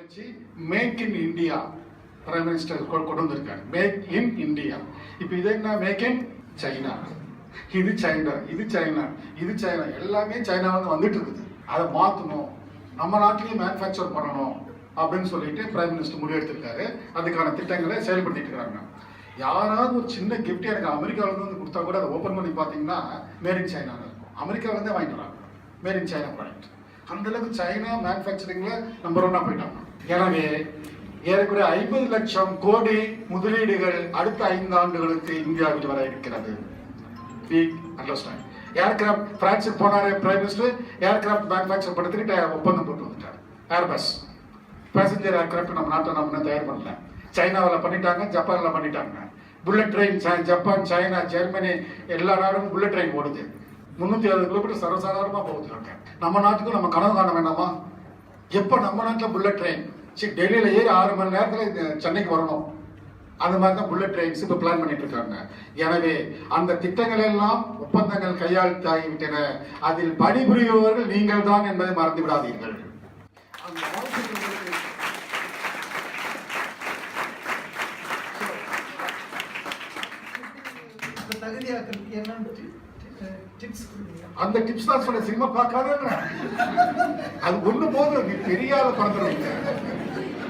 வச்சு make in India prime minister கொண்டு வந்திருக்காங்க. Make in India. இப்போ இது என்ன? Make in China. இது சைனா, இது சைனா, இது சைனா, எல்லாமே சைனா வந்துட்டு இருக்குது. அதை மாற்றணும், நம்ம நாட்டிலேயே மேனுஃபேக்சர் பண்ணணும் அப்படின்னு சொல்லிட்டு பிரைம் மினிஸ்டர் முடிவெடுத்திருக்காரு. அதுக்கான திட்டங்களை செயல்படுத்திட்டு இருக்காங்க. யாராவது ஒரு சின்ன கிஃப்ட் எனக்கு அமெரிக்காவிலேருந்து வந்து கொடுத்தா கூட அதை ஓப்பன் பண்ணி பார்த்தீங்கன்னா மேட் இன் சைனா இருக்கும். அமெரிக்காவிலேருந்தே வாங்கிட்டு வராங்க மேட் இன் சைனா ப்ராடக்ட். அந்த அளவுக்கு சைனா மேனுஃபேக்சரிங்ல நம்பர் 1 போயிட்டாங்க. எனவே ஏறக்குறைய 50 லட்சம் கோடி முதலீடுகள் அடுத்த 5 ஆண்டுகளுக்கு இந்தியாவில் வர இருக்கிறது. அண்டர்ஸ்டாண்ட். ஏர்கிராஃப்ட் பிரான்ஸுக்கு போனாரு பிரைம் மினிஸ்டர், ஏர்கிராஃப்ட் மேனுஃபேக்சர் படுத்திட்டு ஒப்பந்தம் போட்டு வந்துட்டார். ஏர்பஸ் பேசஞ்சர் ஏர்கிராஃப்ட் நம்ம நாட்டில் நம்ம தயார் பண்ணல. சைனாவில் பண்ணிட்டாங்க, ஜப்பானில் பண்ணிட்டாங்க. Bullet train Japan, China, Germany எல்லா நாடும் புல்லட் ட்ரெயின் ஓடுது. 360 கிலோமீட்டர் சர்வசாதாரணமாக போகுது. நம்ம நாட்டுக்கும் நம்ம கனவு காண வேண்டாமா? எப்போ நம்ம நாட்டில் புல்லட் ட்ரெயின் டெல்லியில் ஏறி 6 மணி நேரத்தில் சென்னைக்கு வரணும். அந்த மாதிரி தான் புல்லட் ட்ரெயின்ஸ் இப்போ பிளான் பண்ணிட்டு இருக்காங்க. எனவே அந்த திட்டங்கள் எல்லாம் ஒப்பந்தங்கள் கையாள்த்தாகிவிட்டன. அதில் பணிபுரிபவர்கள் நீங்கள் தான் என்பதை மறந்து விடாதீர்கள். அந்த டிப்ஸ் தான் சொல்ல. சினிமா பார்க்காத அது ஒண்ணு போதும். நீ பெரிய ஆள பறந்துருவீங்க.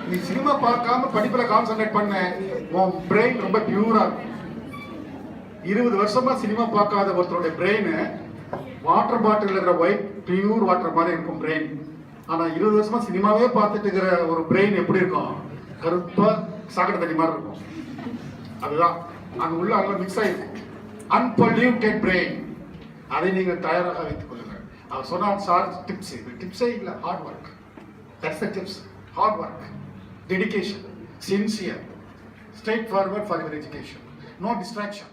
நீ சினிமா பார்க்காம படிப்புல கான்சென்ட்ரேட் பண்ண, உன் பிரெயின் ரொம்ப பியூரா இருக்கும். 20 வருஷமா சினிமா பார்க்காத ஒருத்தருடைய பிரெயின் வாட்டர் பாட்டில் இருக்கிற ஒயிட் பியூர் வாட்டர் மாதிரி இருக்கும் பிரெயின். ஆனா 20 வருஷமா சினிமாவே பார்த்துட்டு இருக்கிற ஒரு பிரெயின் எப்படி இருக்கும்? கருப்பா சாக்கடை தண்ணி மாதிரி இருக்கும். அதுதான் அங்க உள்ள அங்க மிக்ஸ் ஆயிருக்கும். Unpolluted brain. அதை நீங்கள் தயாராக வைத்துக் கொள்ளுங்கள். அவர் சொன்னார் சார் டிப்ஸ். இது டிப்ஸே இல்லை, hard work. That's the tips. Hard work, dedication, sincere, straightforward for your education, no distraction.